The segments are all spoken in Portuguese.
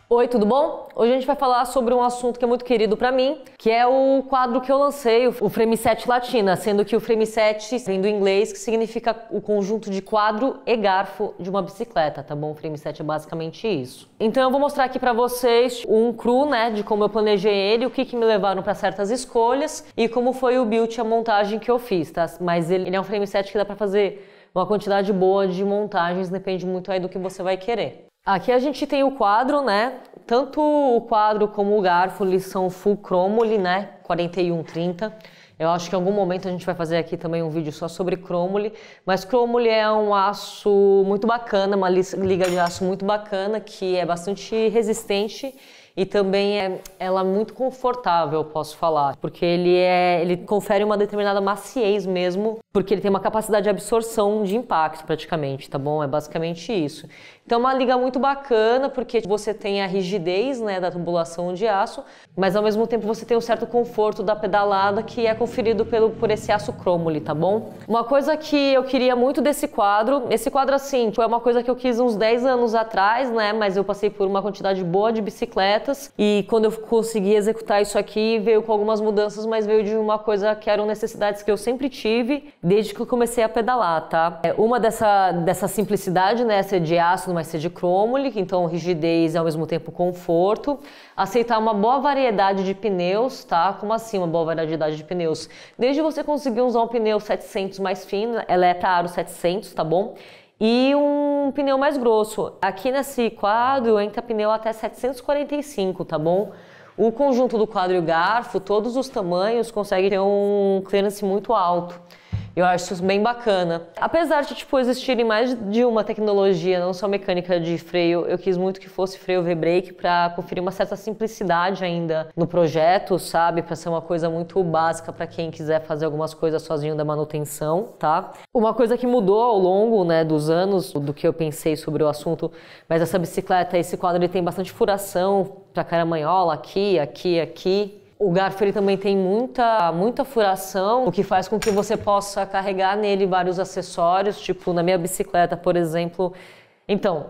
Oi, tudo bom? Hoje a gente vai falar sobre um assunto que é muito querido pra mim, que é o quadro que eu lancei, o Frame Set Latina, sendo que o Frame Set vem do inglês, que significa o conjunto de quadro e garfo de uma bicicleta, tá bom? O Frame Set é basicamente isso. Então eu vou mostrar aqui pra vocês um cru, né, de como eu planejei ele, o que me levaram pra certas escolhas e como foi o build e a montagem que eu fiz, tá? Mas ele é um Frame Set que dá pra fazer uma quantidade boa de montagens, depende muito aí do que você vai querer. Aqui a gente tem o quadro, né? Tanto o quadro como o garfo, eles são full chromoly, né? 4130. Eu acho que em algum momento a gente vai fazer aqui também um vídeo só sobre chromoly. Mas chromoly é um aço muito bacana, uma liga de aço muito bacana, que é bastante resistente e também ela é muito confortável, posso falar, porque ele confere uma determinada maciez mesmo, porque ele tem uma capacidade de absorção de impacto praticamente, tá bom? É basicamente isso. Então é uma liga muito bacana, porque você tem a rigidez, né, da tubulação de aço, mas ao mesmo tempo você tem um certo conforto da pedalada que é conferido por esse aço chromoly, tá bom? Uma coisa que eu queria muito desse quadro, esse quadro assim, foi uma coisa que eu quis uns 10 anos atrás, né, mas eu passei por uma quantidade boa de bicicletas e quando eu consegui executar isso aqui veio com algumas mudanças, mas veio de uma coisa que eram necessidades que eu sempre tive desde que eu comecei a pedalar, tá? Uma dessa simplicidade, né, ser de aço, mas ser de chromoly, então rigidez e ao mesmo tempo conforto. Aceitar uma boa variedade de pneus, tá? Como assim uma boa variedade de pneus? Desde você conseguir usar um pneu 700 mais fino, Electra Aro 700, tá bom? E um pneu mais grosso. Aqui nesse quadro entra pneu até 745, tá bom? O conjunto do quadro e o garfo, todos os tamanhos, consegue ter um clearance muito alto. Eu acho isso bem bacana. Apesar de existirem mais de uma tecnologia, não só mecânica de freio, eu quis muito que fosse freio V-brake para conferir uma certa simplicidade ainda no projeto, sabe? Para ser uma coisa muito básica para quem quiser fazer algumas coisas sozinho da manutenção, tá? Uma coisa que mudou ao longo, né, dos anos do que eu pensei sobre o assunto, mas essa bicicleta, esse quadro, ele tem bastante furação para caramanhola, aqui. O garfo ele também tem muita furação, o que faz com que você possa carregar nele vários acessórios, tipo na minha bicicleta, por exemplo. Então,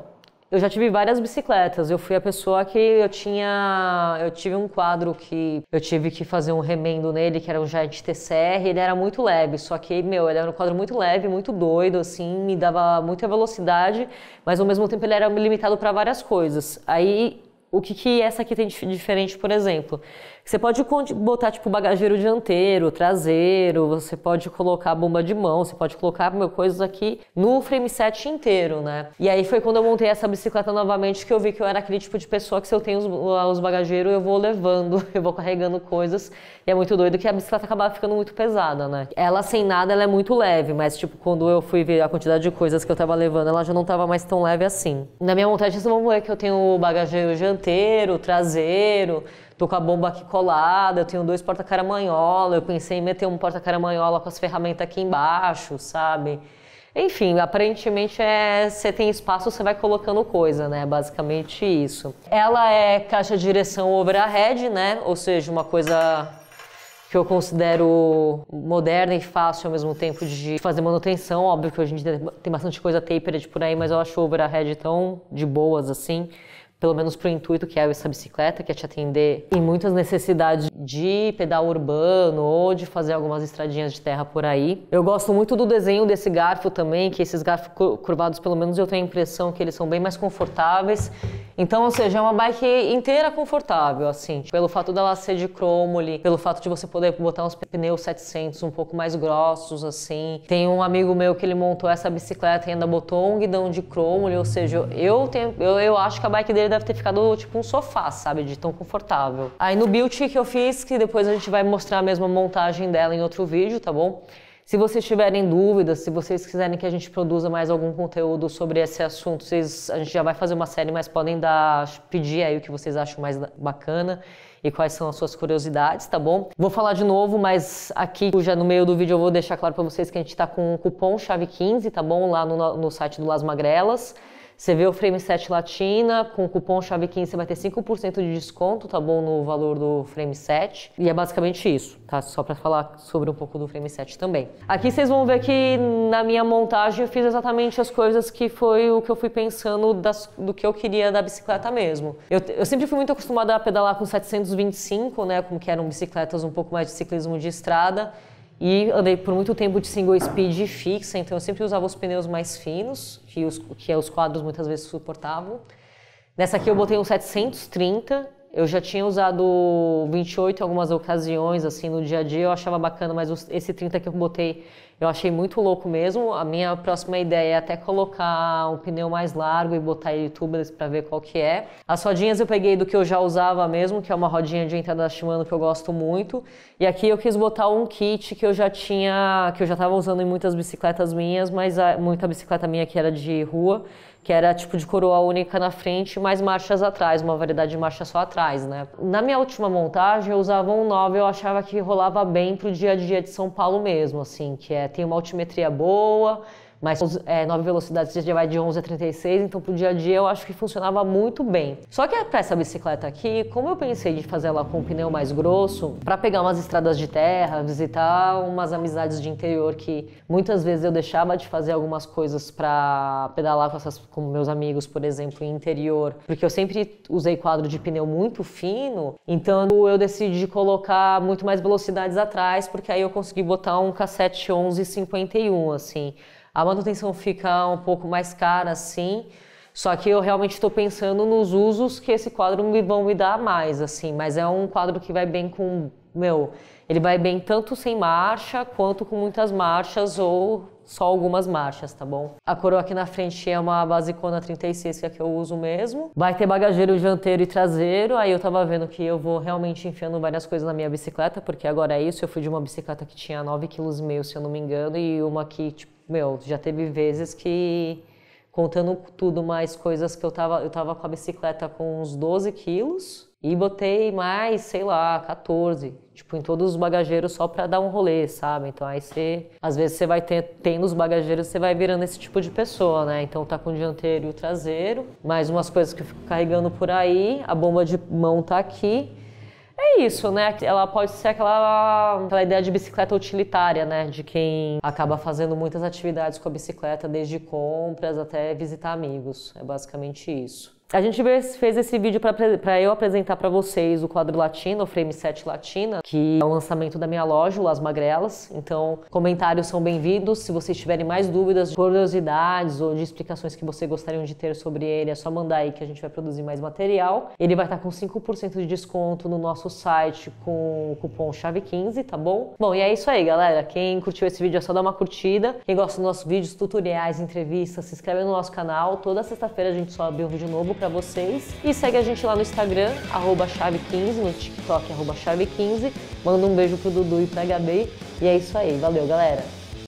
eu já tive várias bicicletas, eu fui a pessoa que eu tive um quadro que eu tive que fazer um remendo nele, que era um Giant TCR, ele era muito leve, só que, ele era um quadro muito leve, muito doido, assim, me dava muita velocidade, mas ao mesmo tempo ele era limitado para várias coisas. Aí, o que essa aqui tem de diferente, por exemplo? Você pode botar tipo bagageiro dianteiro, traseiro, você pode colocar bomba de mão, você pode colocar coisas aqui no frame set inteiro, né? E aí foi quando eu montei essa bicicleta novamente que eu vi que eu era aquele tipo de pessoa que se eu tenho os bagageiros eu vou levando, eu vou carregando coisas. E é muito doido que a bicicleta acabava ficando muito pesada, né? Ela sem nada, ela é muito leve, mas tipo quando eu fui ver a quantidade de coisas que eu tava levando, ela já não tava mais tão leve assim. Na minha montagem vocês vão ver que eu tenho o bagageiro dianteiro, traseiro, tô com a bomba aqui colada, eu tenho 2 porta-caramanhola, eu pensei em meter um porta-caramanhola com as ferramentas aqui embaixo, sabe? Enfim, aparentemente você tem espaço, você vai colocando coisa, né? Basicamente isso. Ela é caixa de direção overhead, né? Ou seja, uma coisa que eu considero moderna e fácil ao mesmo tempo de fazer manutenção. Óbvio que hoje em dia tem bastante coisa tapered por aí, mas eu acho o overhead tão de boas assim. Pelo menos para o intuito que é essa bicicleta, que é te atender em muitas necessidades de pedal urbano ou de fazer algumas estradinhas de terra por aí. Eu gosto muito do desenho desse garfo também, que esses garfos curvados, pelo menos eu tenho a impressão que eles são bem mais confortáveis. Então, ou seja, é uma bike inteira confortável, assim, pelo fato dela ser de chromoly, pelo fato de você poder botar uns pneus 700 um pouco mais grossos, assim. Tem um amigo meu que ele montou essa bicicleta e ainda botou um guidão de chromoly, ou seja, eu acho que a bike dele deve ter ficado tipo um sofá, sabe, de tão confortável. Aí no build que eu fiz, que depois a gente vai mostrar a mesma montagem dela em outro vídeo, tá bom? Se vocês tiverem dúvidas, se vocês quiserem que a gente produza mais algum conteúdo sobre esse assunto, a gente já vai fazer uma série, mas podem pedir aí o que vocês acham mais bacana e quais são as suas curiosidades, tá bom? Vou falar de novo, mas aqui já no meio do vídeo eu vou deixar claro para vocês que a gente tá com o cupom chave 15, tá bom? Lá no site do Las Magrelas. Você vê o frame set Latina, com o cupom CHAVE15 você vai ter 5% de desconto, tá bom, no valor do frame set. E é basicamente isso, tá? Só pra falar sobre um pouco do frame set também. Aqui vocês vão ver que na minha montagem eu fiz exatamente as coisas que foi o que eu fui pensando do que eu queria da bicicleta mesmo. Eu sempre fui muito acostumada a pedalar com 725, né, como que eram bicicletas um pouco mais de ciclismo de estrada. E andei por muito tempo de single speed fixa, então eu sempre usava os pneus mais finos, que os quadros muitas vezes suportavam. Nessa aqui eu botei um 730, eu já tinha usado 28 em algumas ocasiões, assim, no dia a dia, eu achava bacana, mas esse 30 que eu botei eu achei muito louco mesmo. A minha próxima ideia é até colocar um pneu mais largo e botar ele tubeless para ver qual que é. As rodinhas eu peguei do que eu já usava mesmo, que é uma rodinha de entrada da Shimano que eu gosto muito. E aqui eu quis botar um kit que eu já estava usando em muitas bicicletas minhas, mas muita bicicleta minha que era de rua, que era tipo de coroa única na frente e mais marchas atrás, uma variedade de marcha só atrás, né? Na minha última montagem eu usava um 9, eu achava que rolava bem pro dia a dia de São Paulo mesmo, assim, tem uma altimetria boa, mas 9 velocidades já vai de 11 a 36, então pro dia a dia eu acho que funcionava muito bem. Só que para essa bicicleta aqui, como eu pensei de fazer ela com um pneu mais grosso, para pegar umas estradas de terra, visitar umas amizades de interior que muitas vezes eu deixava de fazer algumas coisas para pedalar com meus amigos, por exemplo, em interior, porque eu sempre usei quadro de pneu muito fino, então eu decidi colocar muito mais velocidades atrás, porque aí eu consegui botar um cassete 1151, assim. A manutenção fica um pouco mais cara, assim, só que eu realmente estou pensando nos usos que esse quadro vão me dar mais, assim, mas é um quadro que vai bem ele vai bem tanto sem marcha, quanto com muitas marchas ou só algumas marchas, tá bom? A coroa aqui na frente é uma basicona 36, que é a que eu uso mesmo. Vai ter bagageiro dianteiro e traseiro, aí eu tava vendo que eu vou realmente enfiando várias coisas na minha bicicleta, porque agora é isso, eu fui de uma bicicleta que tinha 9,5 kg, se eu não me engano, e uma que, tipo, já teve vezes que, contando tudo mais coisas que eu tava com a bicicleta com uns 12 quilos e botei mais, sei lá, 14, tipo, em todos os bagageiros só pra dar um rolê, sabe? Então aí às vezes você vai tendo os bagageiros, você vai virando esse tipo de pessoa, né? Então tá com o dianteiro e o traseiro, mais umas coisas que eu fico carregando por aí, a bomba de mão tá aqui. É isso, né? Ela pode ser aquela ideia de bicicleta utilitária, né? De quem acaba fazendo muitas atividades com a bicicleta, desde compras até visitar amigos. É basicamente isso. A gente fez esse vídeo para eu apresentar para vocês o quadro Latina, o frame set Latina, que é o lançamento da minha loja, o Las Magrelas. Então, comentários são bem-vindos. Se vocês tiverem mais dúvidas, curiosidades ou de explicações que vocês gostariam de ter sobre ele, é só mandar aí que a gente vai produzir mais material. Ele vai estar com 5% de desconto no nosso site com o cupom CHAVE15, tá bom? Bom, e é isso aí, galera. Quem curtiu esse vídeo é só dar uma curtida. Quem gosta dos nossos vídeos, tutoriais, entrevistas, se inscreve no nosso canal. Toda sexta-feira a gente sobe um vídeo novo pra vocês. E segue a gente lá no Instagram, @chave15, no TikTok, @chave15. Manda um beijo pro Dudu e pra Gabi. E é isso aí. Valeu, galera!